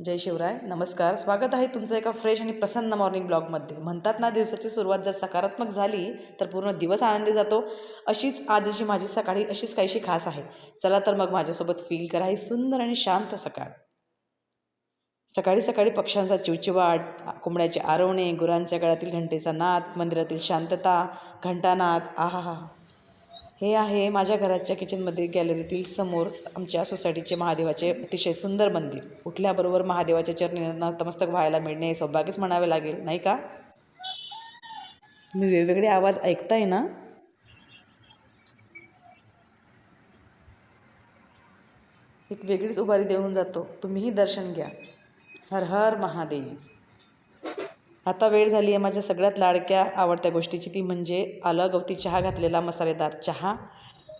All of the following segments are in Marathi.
जय शिवराय. नमस्कार. स्वागत आहे तुमचं एका फ्रेश आणि प्रसन्न मॉर्निंग ब्लॉगमध्ये. म्हणतात ना, दिवसाची सुरुवात जर सकारात्मक झाली तर पूर्ण दिवस आनंदी जातो. अशीच आजची माझी सकाळी अशीच काहीशी खास आहे. चला तर मग माझ्यासोबत फील करा ही सुंदर आणि शांत सकाळ. सकाळी सकाळी पक्ष्यांचा चिवचिवाट, कोंबड्याचे आरवणे, गुरांच्या गळ्यातील घंटेचा नाद, मंदिरातील शांतता, घंटानाद. आहाहा. हे आहे माझ्या घराच्या किचनमध्ये गॅलरीतील समोर आमच्या सोसायटीचे महादेवाचे अतिशय सुंदर मंदिर. उठल्याबरोबर महादेवाच्या चरणी नतमस्तक व्हायला मिळणे सौभाग्यच म्हणावे लागेल, नाही का? तुम्ही वेगवेगळे आवाज ऐकताय ना? एक वेगळीच उभारी देऊन जातो. तुम्हीही दर्शन घ्या. हर हर महादेव. आता वेळ झाली आहे माझ्या सगळ्यात लाडक्या आवडत्या गोष्टीची, ती म्हणजे आलं गवती चहा घातलेला मसालेदार चहा.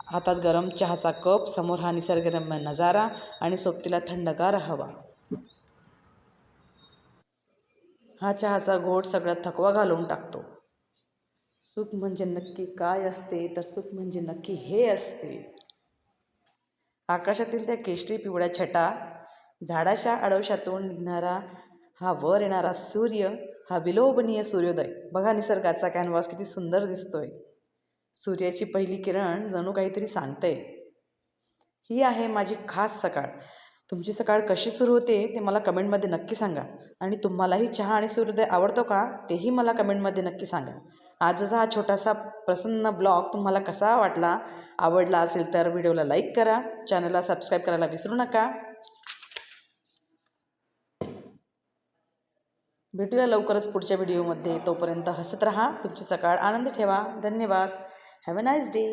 हातात गरम चहाचा कप, समोर हा निसर्गरम्य नजारा आणि सोबतीला थंडगार हवा. हा चहाचा घोट सगळ्यात थकवा घालून टाकतो. सुख म्हणजे नक्की काय असते, तर सुख म्हणजे नक्की हे असते. आकाशातील त्या केशरी पिवळ्या छटा, झाडाच्या आडोशातून निघणारा हा वर येणारा सूर्य, हा विलोभनीय सूर्योदय. बघा निसर्गाचा कॅनव्हास किती सुंदर दिसतोय. सूर्याची पहिली किरण जणू काहीतरी सांगते. ही आहे माझी खास सकाळ. तुमची सकाळ कशी सुरू होते ते मला कमेंटमध्ये नक्की सांगा. आणि तुम्हालाही चहा आणि सूर्योदय आवडतो का, तेही मला कमेंटमध्ये नक्की सांगा. आजचा हा छोटासा प्रसन्न ब्लॉग तुम्हाला कसा वाटला? आवडला असेल तर व्हिडिओला लाईक करा, चॅनलला सबस्क्राईब करायला विसरू नका. भेटूया लवकरच पुढच्या व्हिडिओमध्ये. तोपर्यंत हसत राहा, तुमची सकाळ आनंदी ठेवा. धन्यवाद. Have a nice day.